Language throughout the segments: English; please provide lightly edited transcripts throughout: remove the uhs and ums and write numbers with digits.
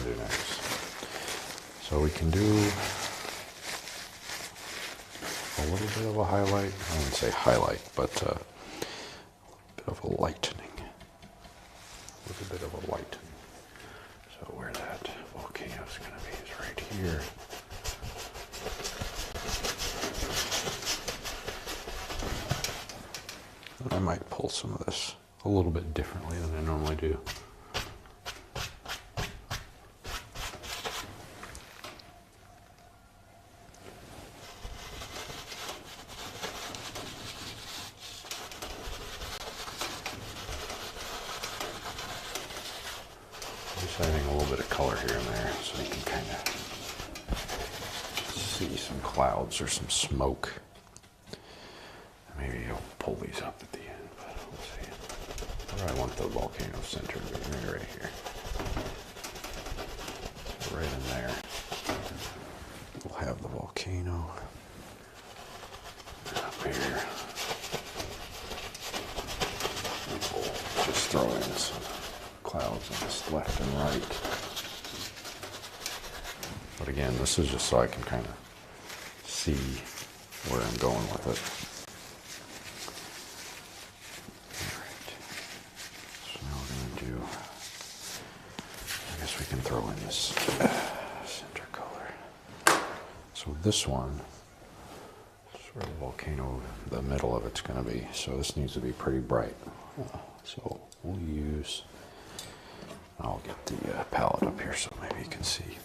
to do next. So we can do a little bit of a highlight. I wouldn't say highlight, but a bit of a lightening. A little bit of a lightening. So where that volcano is going to be is right here. And I might pull some of this a little bit differently than I normally do. Just adding a little bit of color here and there so you can kind of see some clouds or some smoke. Maybe I'll pull these up at the end, but we'll see. Where I want the volcano center to be, maybe right here. So right in there, we'll have the volcano. And up here, we'll just throw in some clouds on this left and right. But again, this is just so I can kind of see where I'm going with it. We can throw in this center color. So this one is where the volcano, the middle of it's going to be. So this needs to be pretty bright. So we'll use, I'll get the palette up here so maybe you can see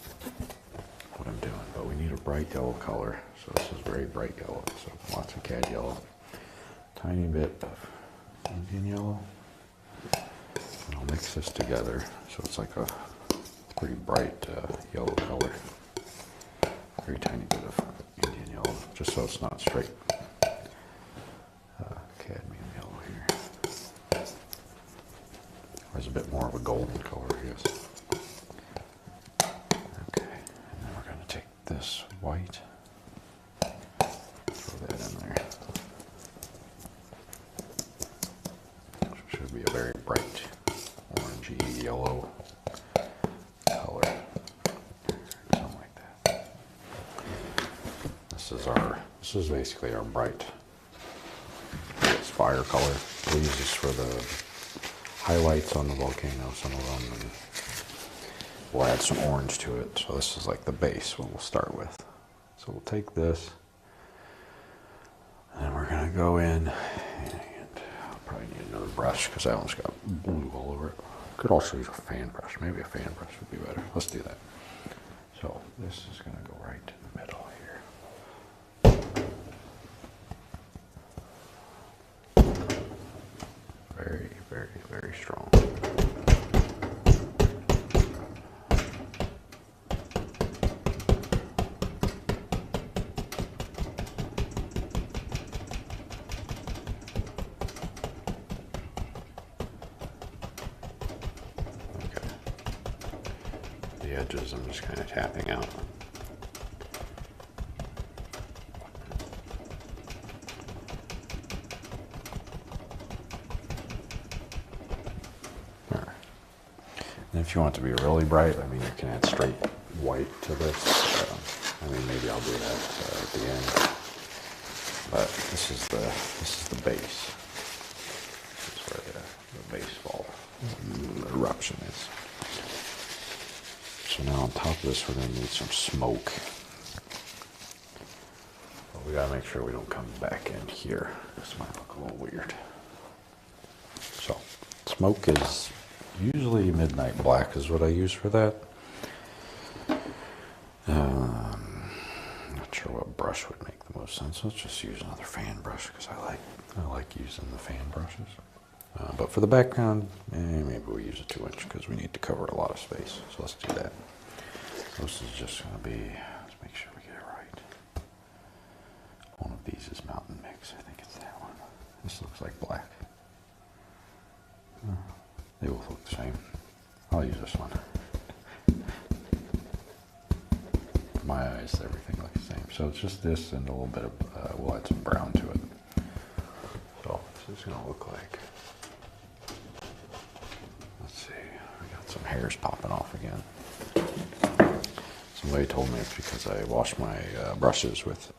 what I'm doing. But we need a bright yellow color. So this is very bright yellow. So lots of cad yellow. Tiny bit of Indian yellow. And I'll mix this together so it's like a pretty bright yellow color. Very tiny bit of Indian yellow, just so it's not straight cadmium yellow here. There's a bit more of a golden color, I guess. Okay, and then we're going to take this white, throw that in there. Which should be a very bright orangey yellow. This is basically our bright fire color. We'll use this for the highlights on the volcano, some of them, and we'll add some orange to it. So this is like the base, what we'll start with. So we'll take this, and we're going to go in, and I'll probably need another brush because that one's got blue all over it. Could also use a fan brush. Maybe a fan brush would be better. Let's do that. So this is going to go right in the middle here. Very, very, very strong. Okay. The edges I'm just kind of tapping out. If you want it to be really bright, I mean, you can add straight white to this. I mean, maybe I'll do that at the end. But this is the base. This is where the base fall eruption is. So now on top of this, we're going to need some smoke. But we got to make sure we don't come back in here. This might look a little weird. So smoke is usually midnight black is what I use for that. Not sure what brush would make the most sense. Let's just use another fan brush because I like using the fan brushes. But for the background, maybe we'll use a 2-inch because we need to cover a lot of space. So let's do that. This is just going to be, let's make sure we get it right. One of these is Mountain Mix. I think it's that one. This looks like black. They both look the same. I'll use this one. For my eyes, everything looks the same. So it's just this and a little bit of, we'll add some brown to it. So this is going to look like, let's see, we got some hairs popping off again. Somebody told me it's because I wash my brushes with,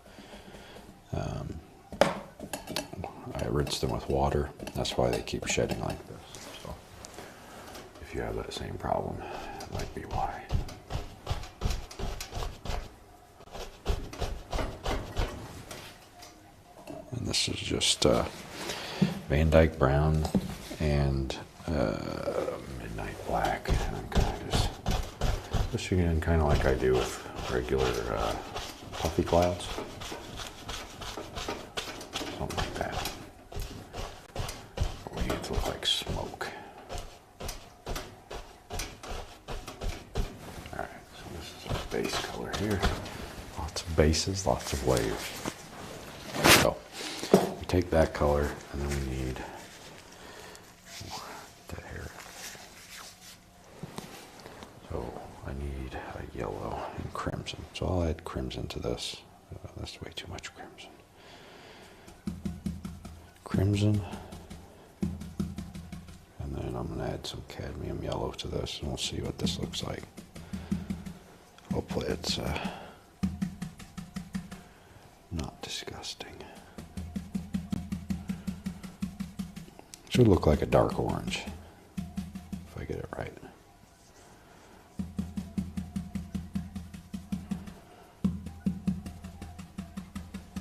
I rinse them with water. That's why they keep shedding like this. So if you have that same problem, it might be why. And this is just Van Dyke Brown and Midnight Black. And I'm kind of just pushing in kind of like I do with regular puffy clouds. Something like that. We need it to look like smoke. Alright, so this is our base color here. Lots of bases, lots of layers. So we take that color and then we need that hair. So I need a yellow and crimson. So I'll add crimson to this. That's way too much crimson. Crimson. And then I'm going to add some cadmium yellow to this and we'll see what this looks like. Hopefully it's not disgusting. Should look like a dark orange if I get it right.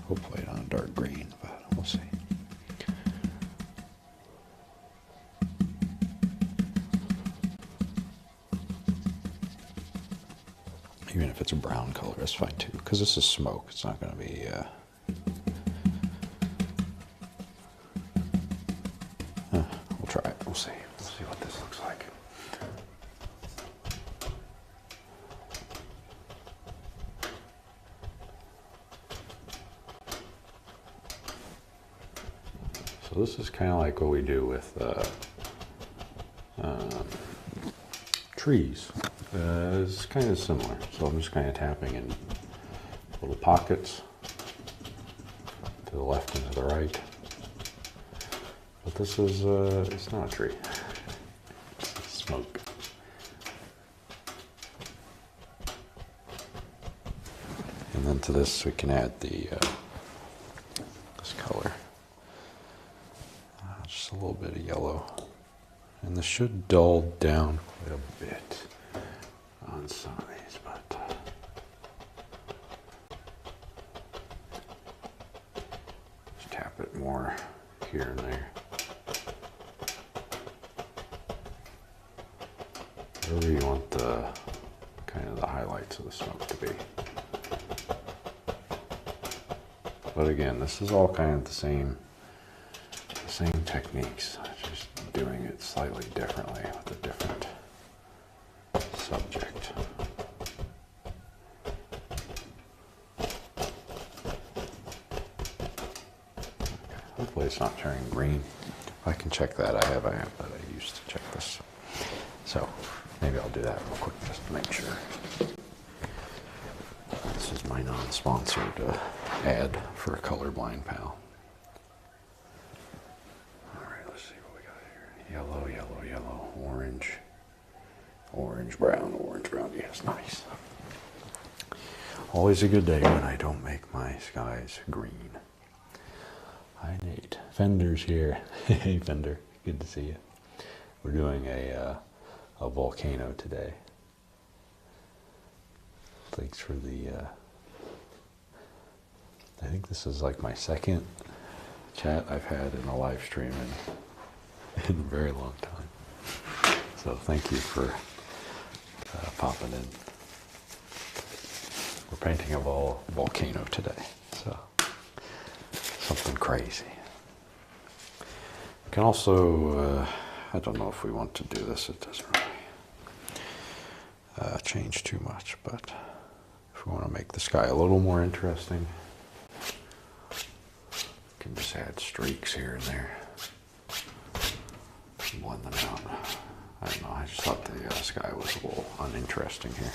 Hopefully not a dark green, but we'll see. Even if it's a brown color, that's fine too, because this is smoke. It's not going to be we'll try it. We'll see. We'll see what this looks like. So this is kind of like what we do with trees. It's kind of similar. So I'm just kind of tapping in little pockets to the left and to the right. But this is, it's not a tree. It's smoke. And then to this we can add the this color. Just a little bit of yellow. And this should dull down quite a bit on some of these, but just tap it more here and there. Wherever you want the kind of the highlights of the smoke to be. But again, this is all kind of the same techniques, just doing it slightly differently with a different subject. Hopefully it's not turning green. I can check that. I have, but I used to check this. So maybe I'll do that real quick just to make sure. This is my non-sponsored ad for a colorblind pal. All right, let's see what we got here. Yellow, yellow, yellow, orange, orange, brown, orange, brown. Yes, nice. Always a good day when I don't make my skies green. Hi, Nate. Fender's here. Hey, Fender. Good to see you. We're doing a volcano today. Thanks for the, I think this is like my second chat I've had in a live stream in a very long time. So thank you for popping in. We're painting a volcano today, so something crazy. We can also, I don't know if we want to do this, it doesn't really change too much, but if we want to make the sky a little more interesting, we can just add streaks here and there, blend them out. I don't know, I just thought the sky was a little uninteresting here.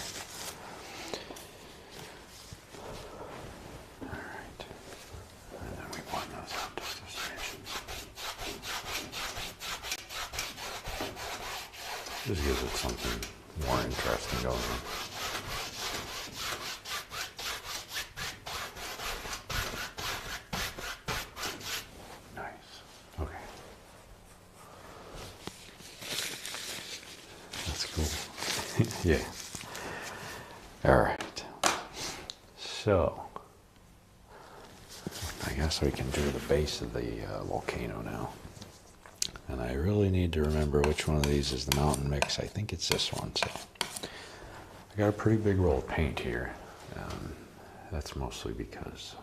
Alright, and then we blend those out just a smidge. Just gives it something more interesting going on. Yeah. All right. So, I guess we can do the base of the volcano now. And I really need to remember which one of these is the mountain mix. I think it's this one. So, I got a pretty big roll of paint here. That's mostly because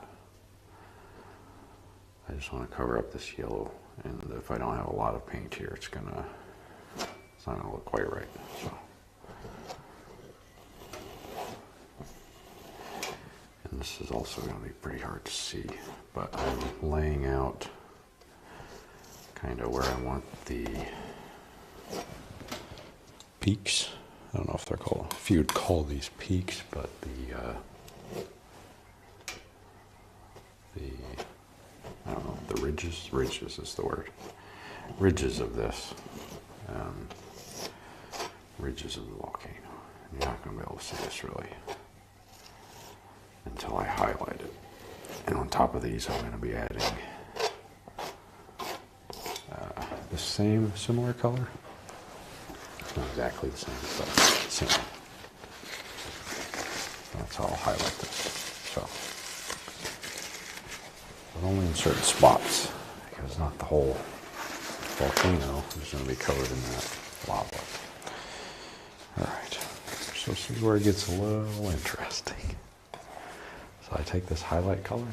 I just want to cover up this yellow. And if I don't have a lot of paint here, it's not gonna look quite right. So. And this is also going to be pretty hard to see, but I'm laying out kind of where I want the peaks. I don't know if they're called, if you'd call these peaks, but I don't know, the ridges is the word. Ridges of this, ridges of the volcano. You're not going to be able to see this really until I highlight it. And on top of these, I'm going to be adding the similar color. It's not exactly the same, but similar. That's how I'll highlight this. So, but only in certain spots, because not the whole volcano is going to be covered in that lava. All right, so this is where it gets a little interesting. So I take this highlight color.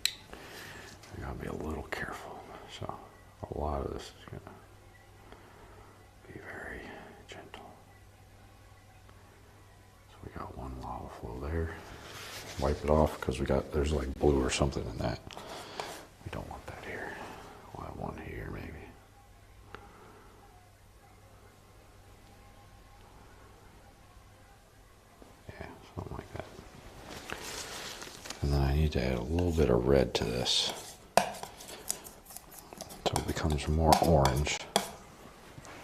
I gotta be a little careful. So a lot of this is gonna be very gentle. So we got one lava flow there. Wipe it off because there's like blue or something in that. We don't want that here. We'll have one here maybe. Yeah, something like that. And then I need to add a little bit of red to this. So it becomes more orange.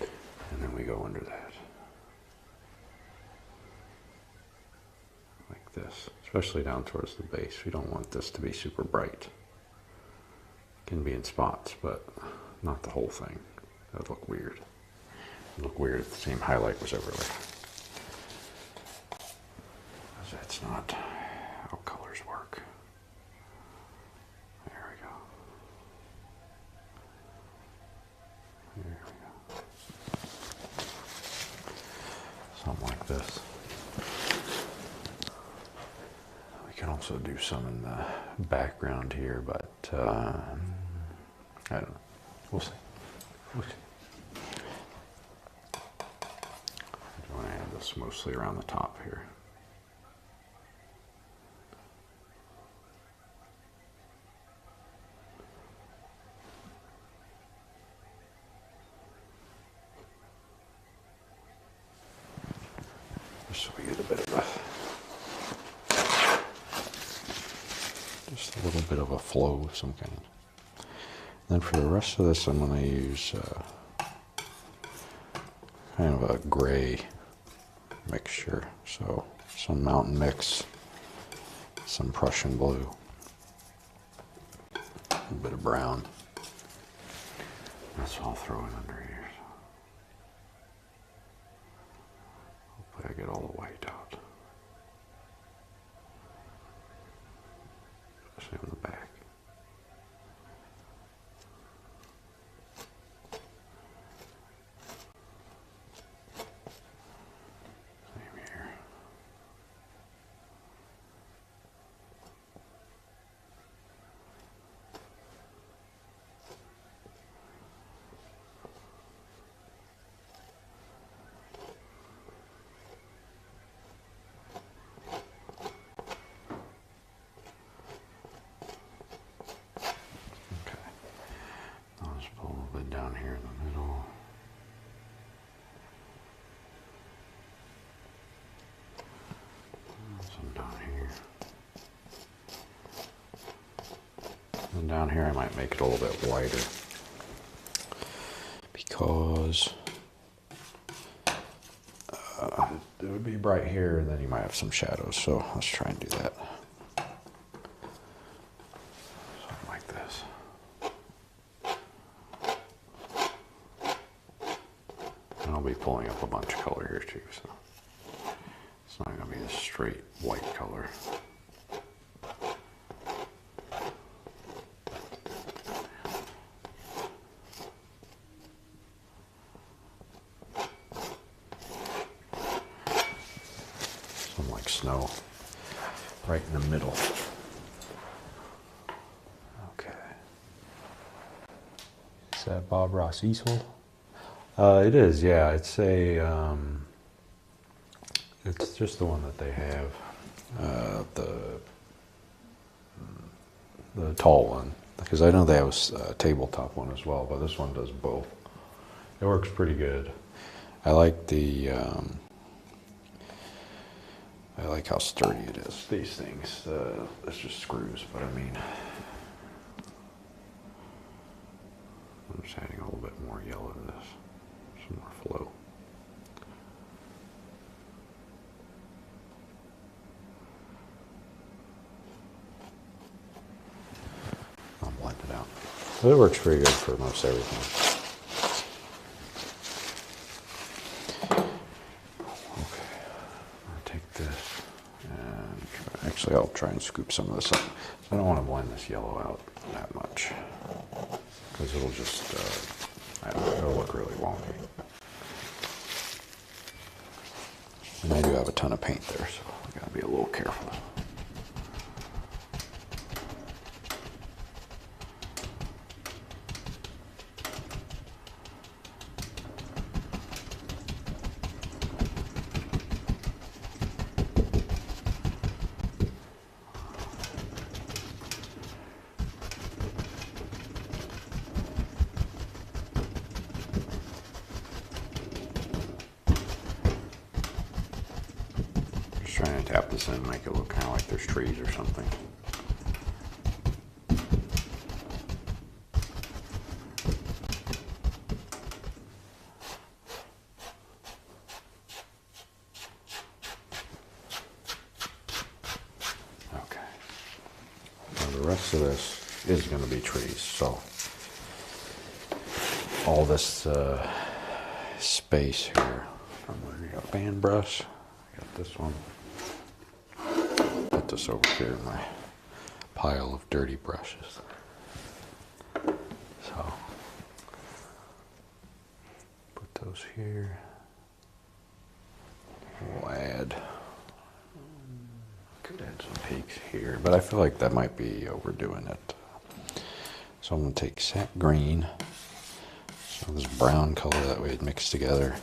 And then we go under that. Like this. Especially down towards the base. We don't want this to be super bright. It can be in spots, but not the whole thing. That would look weird. It would look weird if the same highlight was everywhere. Because that's not how colors work. There we go. There we go. Something like this. We can also do some in the background here, but I don't know. We'll see. We'll see. I want to add this mostly around the top here. So we get a bit of just a little bit of a flow of some kind. Then for the rest of this, I'm going to use kind of a gray mixture. So some mountain mix, some Prussian blue, a bit of brown. That's what I'll throw in under here. Hopefully I get all the white out. Especially on the back. Same here. Down here in the middle. Some down here. And down here I might make it a little bit wider because it would be bright here and then you might have some shadows. So let's try and do that. Something like this. And I'll be pulling up a bunch of color here too. So. It's not going to be a straight white color. Some like snow right in the middle. Okay. Is that Bob Ross easel? It is, yeah. It's a, it's just the one that they have. The tall one, because I know they have a tabletop one as well, but this one does both. It works pretty good. I like the, I like how sturdy it is. These things, it's just screws, but I mean, I'm just adding a little bit more yellow to this, some more flow. I'll blend it out. But it works pretty good for most everything. Okay, I'll take this and actually I'll try and scoop some of this up. I don't want to blend this yellow out that much because it'll just, I don't know, it'll look really wonky. And I do have a ton of paint there, so I gotta be a little careful. Trying to tap this in and make it look kind of like there's trees or something. Okay. Now the rest of this is going to be trees, so all this space here. I got a fan brush. I got this one. Put this over here in my pile of dirty brushes. So, put those here. We'll add, could add some peaks here, but I feel like that might be overdoing it. So I'm going to take sap green, so this brown color that we had mixed together.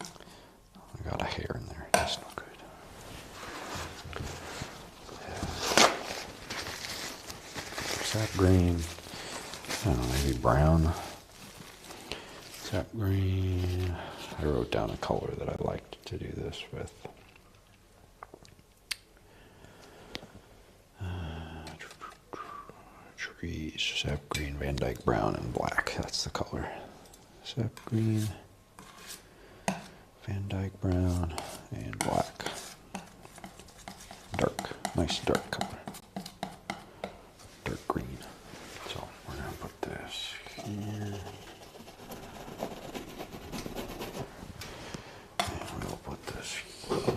I got a hair in there, that's no good. Sap green, I don't know, maybe brown. Sap green. I wrote down a color that I liked to do this with. Trees, sap green, Van Dyke brown, and black. That's the color. Sap green, Van Dyke brown, and black. Dark, nice dark color. Dark green. So we're going to put this here. And we'll put this here.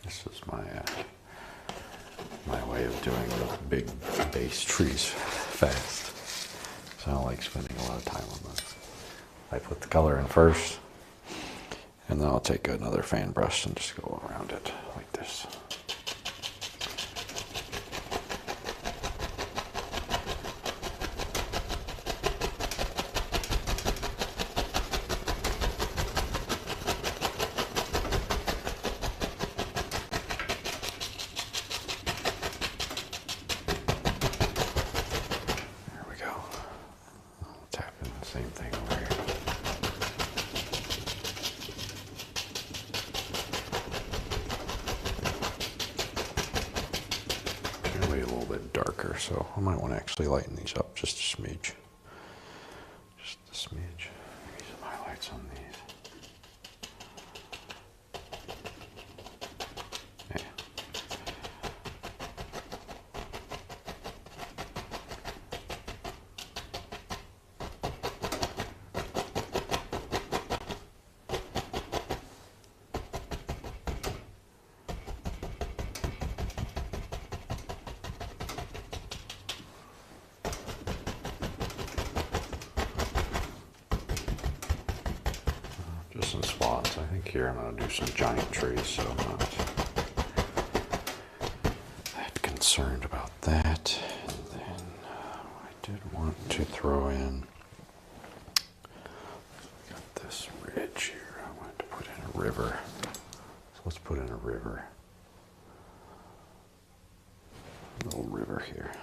This is my way of doing the big base trees fast. So I don't like spending a lot of time on this. I put the color in first, and then I'll take another fan brush and just go around it like this. Same thing over here. Generally a little bit darker, so I might want to actually lighten these up just a smidge. Just a smidge. Maybe some highlights on these. Yeah. lots. I think here I'm going to do some giant trees, so I'm not that concerned about that. And then I did want to throw in, we got this ridge here. I wanted to put in a river. So let's put in a river. A little river here.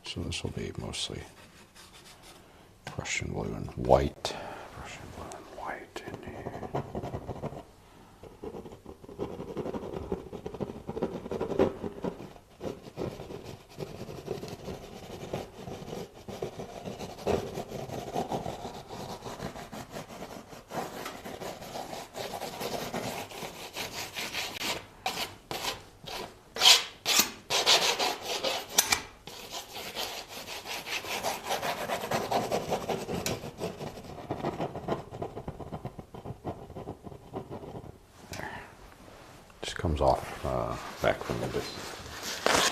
So this will be mostly Prussian blue and white. Prussian blue and white in here. Comes off back from the distance.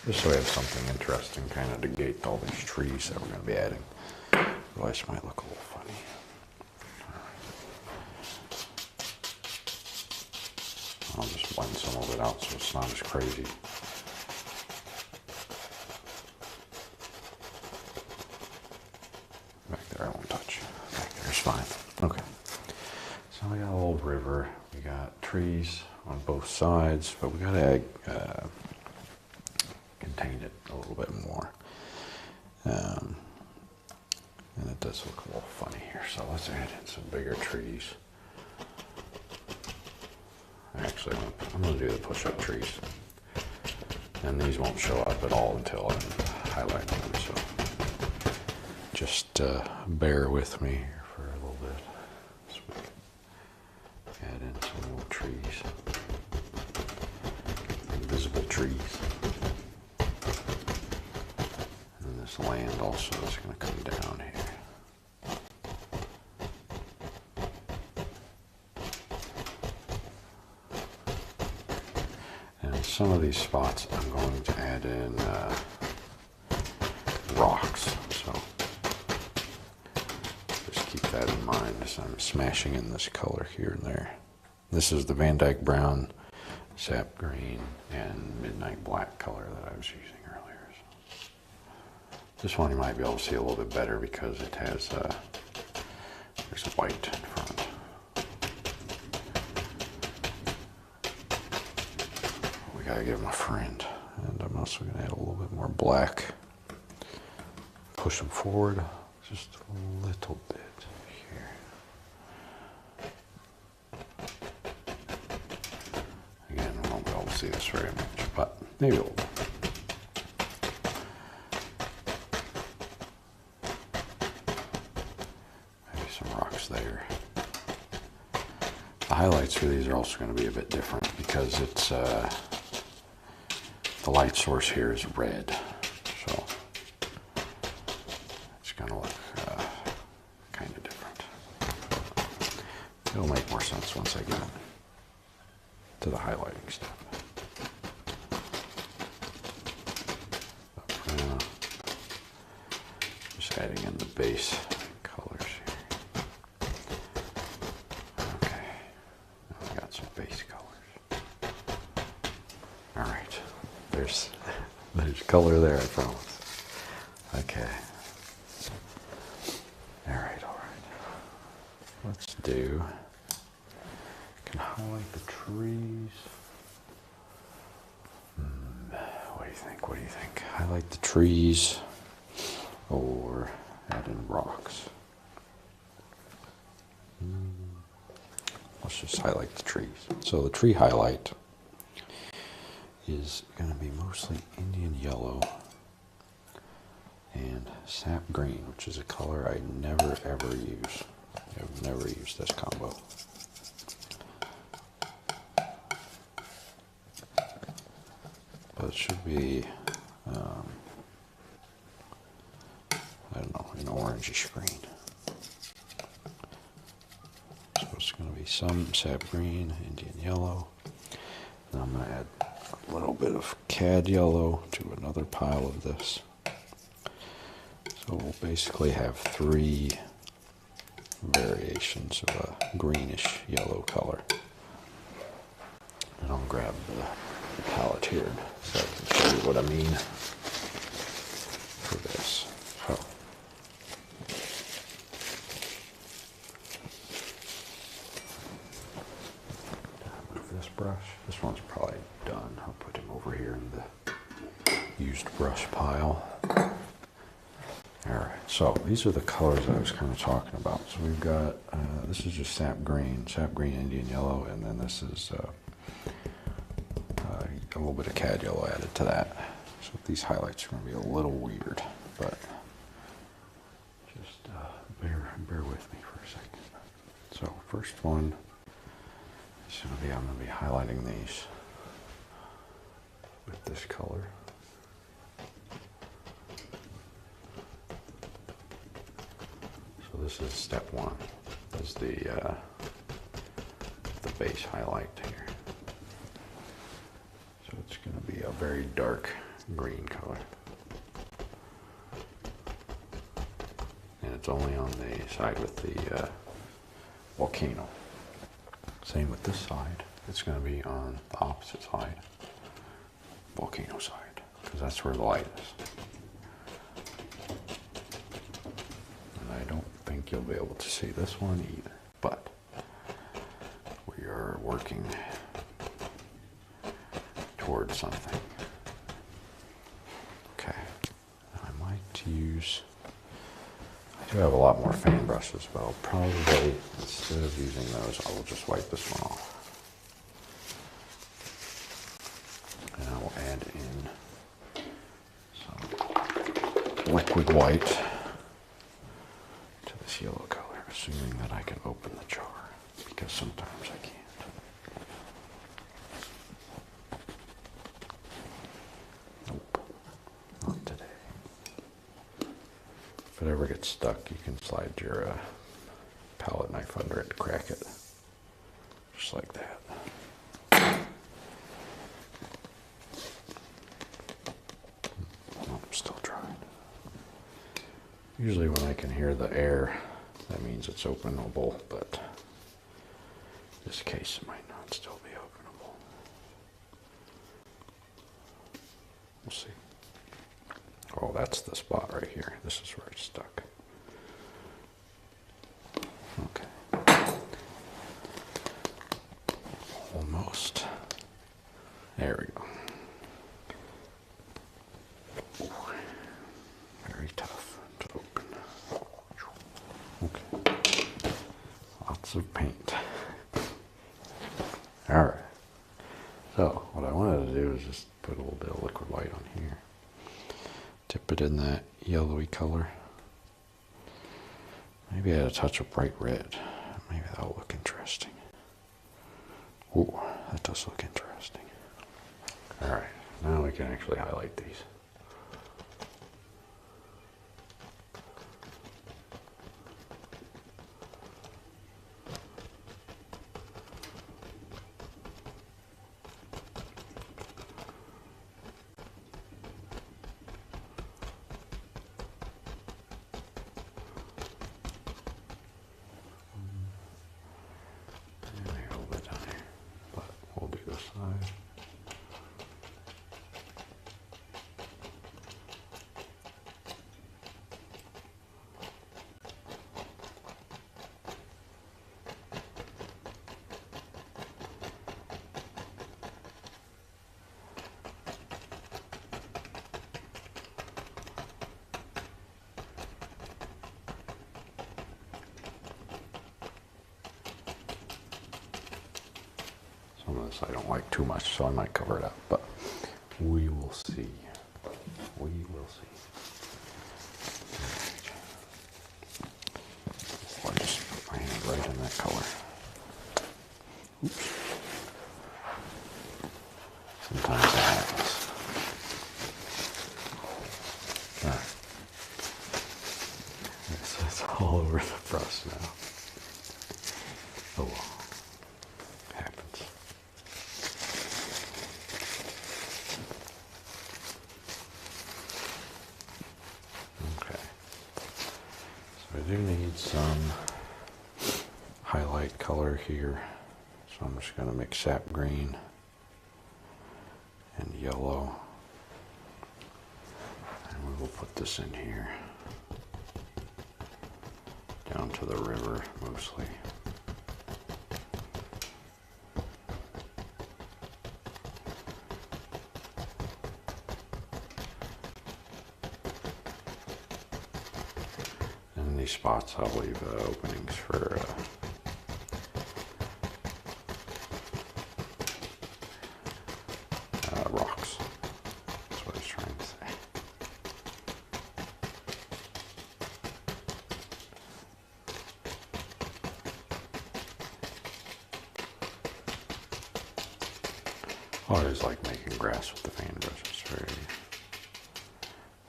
Just so we have something interesting kind of to gate all these trees that we're going to be adding. Otherwise it might look a little funny. I'll just blend some of it out so it's not as crazy. Back there I won't touch. Back there's fine. Okay. So we got a little river, we got trees on both sides, but we got to contain it a little bit more. And it does look a little funny here, so let's add in some bigger trees. Actually, I'm going to do the push-up trees. And these won't show up at all until I highlight them, so just bear with me here for a little bit. Add in some more trees, invisible trees. And this land also is going to come down here. And in some of these spots I'm going to add in rocks, so keep that in mind as I'm smashing in this color here and there. This is the Van Dyke Brown, Sap Green, and Midnight Black color that I was using earlier. So this one you might be able to see a little bit better because it has there's white in front. We gotta give them a friend, and I'm also gonna add a little bit more black. Push them forward just a little bit. See this very much, but maybe a little. Maybe some rocks there. The highlights for these are also going to be a bit different because it's the light source here is red, so it's going to look kind of different. It'll make more sense once I get to the highlighting step. Just adding in the base colors here. Okay, now we got some base colors. All right, there's color there, I promise. Okay. All right. Let's do. Can highlight the trees. What do you think? Highlight the trees or add in rocks? Let's just highlight the trees. So the tree highlight is going to be mostly Indian yellow and sap green, which is a color I never ever use. I've never used this combo. But it should be, I don't know, an orangish green. So it's going to be some sap green, Indian yellow. And I'm going to add a little bit of cad yellow to another pile of this. So we'll basically have three variations of a greenish yellow color. And I'll grab the palette here so I can show you what I mean for this. So, move this brush. This one's probably done. I'll put him over here in the used brush pile. Alright, so these are the colors I was kind of talking about. So we've got, this is just sap green, Indian yellow, and then this is a little bit of cad yellow added to that. So these highlights are going to be a little weird, but just bear with me for a second. So first one is going to be, I'm going to be highlighting these with this color. So this is step one. This is the base highlight here. So it's going to be a very dark green color. And it's only on the side with the volcano. Same with this side. It's going to be on the opposite side, volcano side, because that's where the light is. And I don't think you'll be able to see this one either, but we are working towards something. Okay, I might use, I do have a lot more fan brushes, but I'll probably, instead of using those, I will just wipe this one off. And I will add in some liquid white to this yellow color, assuming that I can open the jar, because sometimes I can't. Not today. If it ever gets stuck, you can slide your palette knife under it, crack it, just like that. Oh, I'm still drying. Usually when I can hear the air, that means it's openable, but in this case it might not still be openable. We'll see. Oh, that's the spot right here. This is where it's stuck. Okay. Almost. There we go. Very tough to open. Okay. Lots of paint. All right. So what I wanted to do is just put a little bit of liquid white on here. Dip it in that yellowy color. Maybe add a touch of bright red. Maybe that'll look interesting. Ooh, that does look interesting. All right, now we can actually highlight these. Some of this I don't like too much, so I might cover it up, but we will see. We will see. So I just put my hand right in that color. Oops. Sometimes that happens. All right. So it's all over the brush now. Oh well. Happens. Okay. So I do need some highlight color here. So I'm just going to mix sap green and yellow. And we will put this in here. Down to the river mostly. And these spots I'll leave openings for rocks. That's what I was trying to say. I always like making grass with the fan brush. It's very,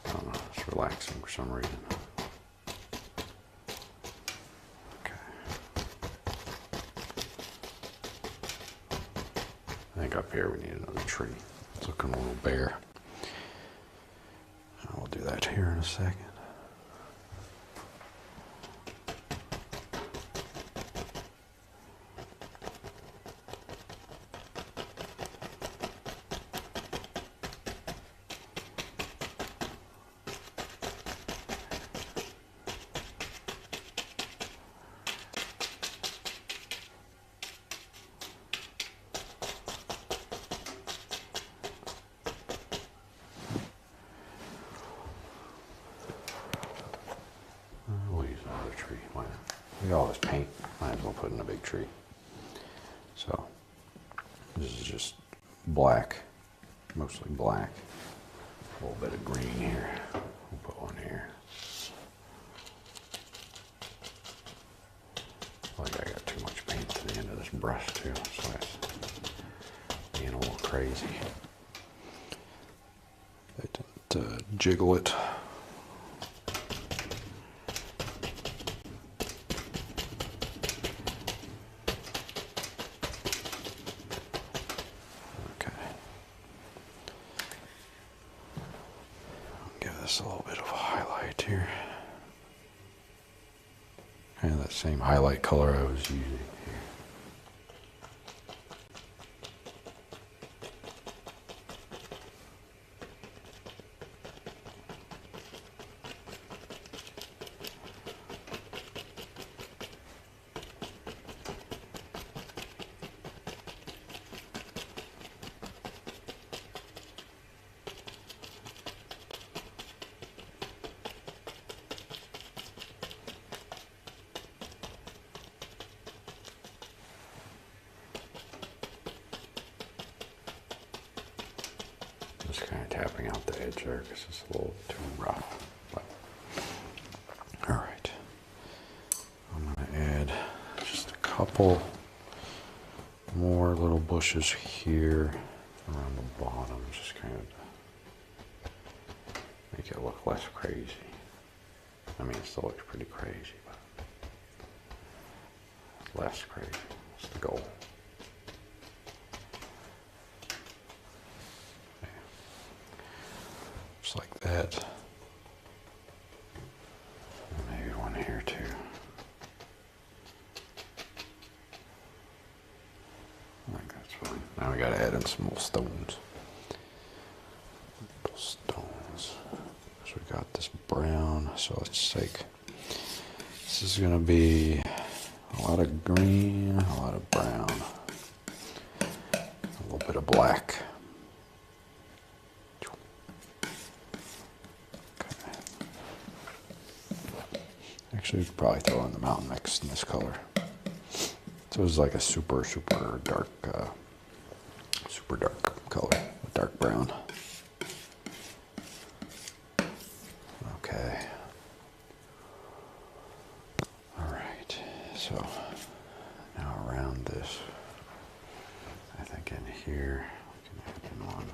I don't know, it's relaxing for some reason. Okay. I think up here we need another tree. It's looking a little bare. I'll do that here in a second. We'll use another tree. Why not? We got all this paint. Might as well put in a big tree. So this is just black, mostly black. A little bit of green here. We'll put one here. Like I got too much paint to the end of this brush too, so it's being a little crazy. I didn't jiggle it. A little bit of a highlight here. Kind of that same highlight color I was using here. Just kind of tapping out the edge there because it's a little too rough. But, all right, I'm going to add just a couple more little bushes here around the bottom, just kind of make it look less crazy. I mean, it still looks pretty crazy, but less crazy. That's the goal. Like that. Maybe one here too. I think that's fine. Now we gotta add in some little stones. Little stones. So we got this brown. So let's take, this is gonna be a lot of green, a lot of brown, a little bit of black. Actually, we could probably throw in the mountain mix in this color. So it's like a super dark color, a dark brown. Okay. All right. So now around this, I think in here we can add in one.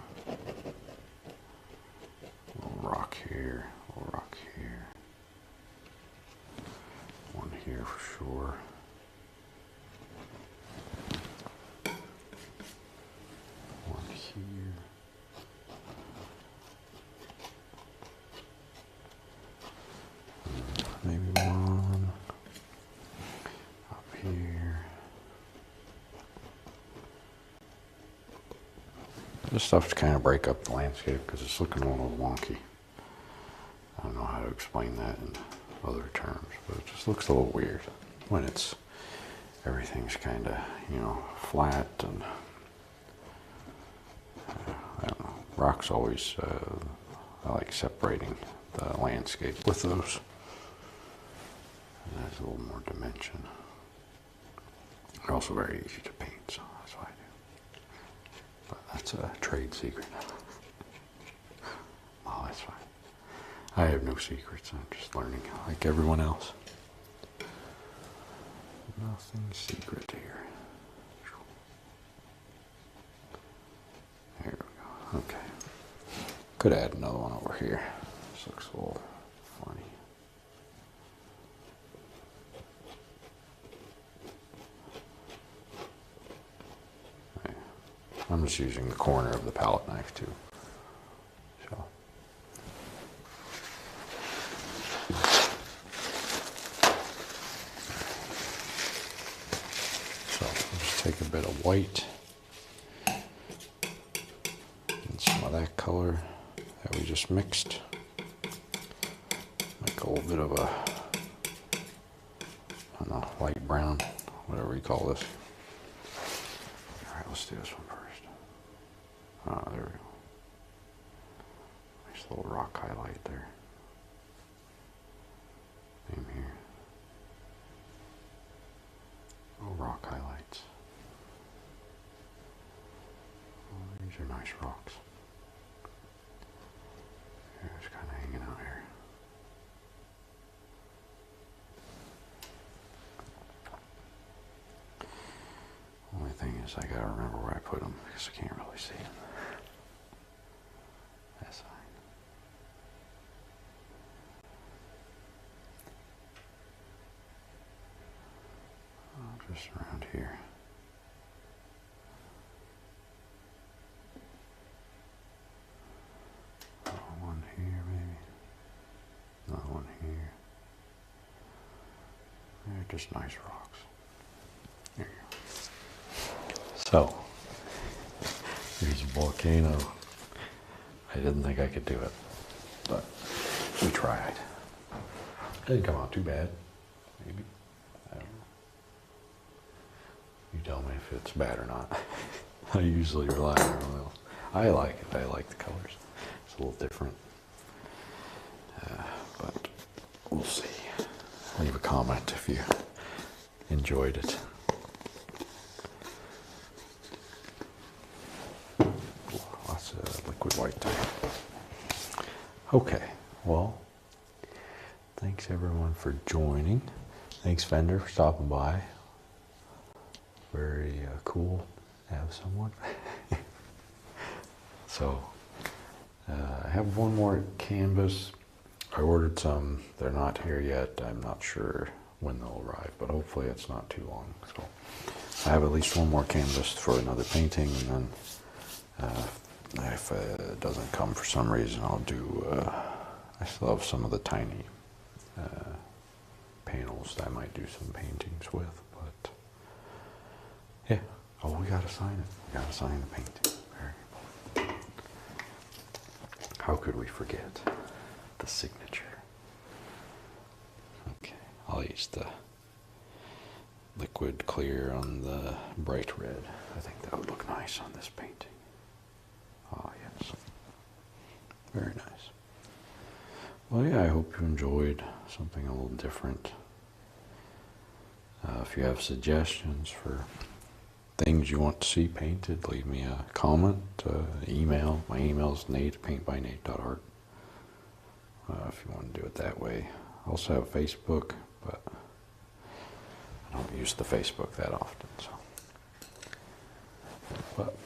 A little rock here, a little rock here. One here for sure. One here. Maybe one up here. This stuff to kind of break up the landscape because it's looking a little wonky. I don't know how to explain that in other terms, but it just looks a little weird when it's everything's kind of, you know, flat and I don't know. Rocks always, I like separating the landscape with those. And there's a little more dimension. They're also very easy to paint, so that's why I do. But that's a trade secret. Oh, that's fine. I have no secrets. I'm just learning like everyone else. Nothing secret here. There we go. Okay. Could add another one over here. This looks a little funny. Okay. I'm just using the corner of the palette knife too. Take a bit of white and some of that color that we just mixed. Make a little bit of a, I don't know, light brown, whatever you call this. All right, let's do this one first. Ah, there we go. Nice little rock highlight there. Same here. Oh, rock highlights. These are nice rocks. They're just kind of hanging out here. Only thing is I gotta remember where I put them because I can't really see them. That side. Oh, just around here. One here, maybe. Another one here. They're just nice rocks. There you go. So, here's a volcano. I didn't think I could do it, but we tried. It didn't come out too bad. Maybe. I don't know. You tell me if it's bad or not. I usually rely on oil. I like it. I like the colors. It's a little different, but we'll see. Leave a comment if you enjoyed it. Lots of liquid white there. Okay, well, thanks everyone for joining. Thanks Fender for stopping by. Very cool to have someone. So, I have one more canvas. I ordered some. They're not here yet. I'm not sure when they'll arrive, but hopefully it's not too long. So I have at least one more canvas for another painting, and then if it doesn't come for some reason, I'll do, I still have some of the tiny panels that I might do some paintings with, but yeah. Oh, we gotta sign it. We gotta sign the painting. Very important. How could we forget the signature? Okay, I'll use the liquid clear on the bright red. I think that would look nice on this painting. Ah, yes. Very nice. Well, yeah, I hope you enjoyed something a little different. If you have suggestions for things you want to see painted, leave me a comment, email. My email is nate@paintbynate.art. If you want to do it that way. I also have Facebook, but I don't use the Facebook that often. So, but